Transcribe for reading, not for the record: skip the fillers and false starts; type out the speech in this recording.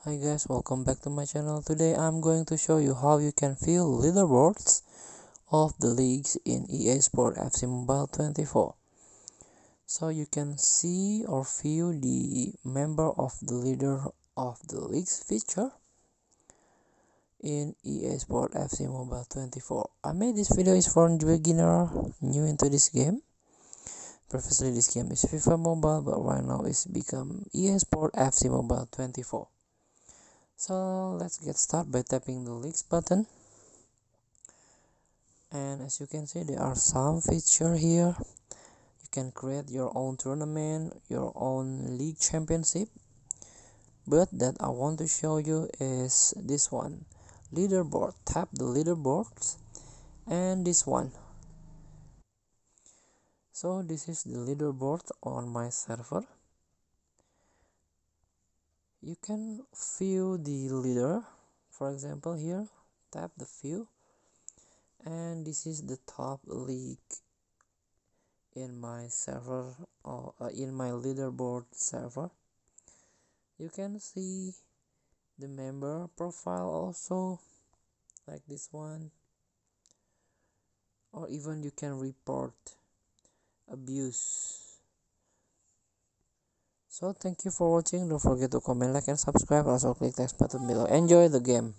Hi guys, welcome back to my channel. Today I'm going to show you how you can view leaderboards of the leagues in EA Sport FC Mobile 24. So you can see or view the member of the leader of the leagues feature in EA Sport FC Mobile 24. I made this video is for beginner new into this game. Previously this game is FIFA Mobile, but right now it's become EA Sport FC Mobile 24. So let's get started by tapping the leagues button, and as you can see there are some features here. You can create your own tournament, your own league championship, but that I want to show you is this one, leaderboard. Tap the leaderboards and this one. So this is the leaderboard on my server. You can view the leader, for example here, tap the view, and this is the top league in my server, or in my leaderboard server. You can see the member profile also, like this one, or even you can report abuse. So thank you for watching. Don't forget to comment, like, and subscribe. Also click text button below. Enjoy the game.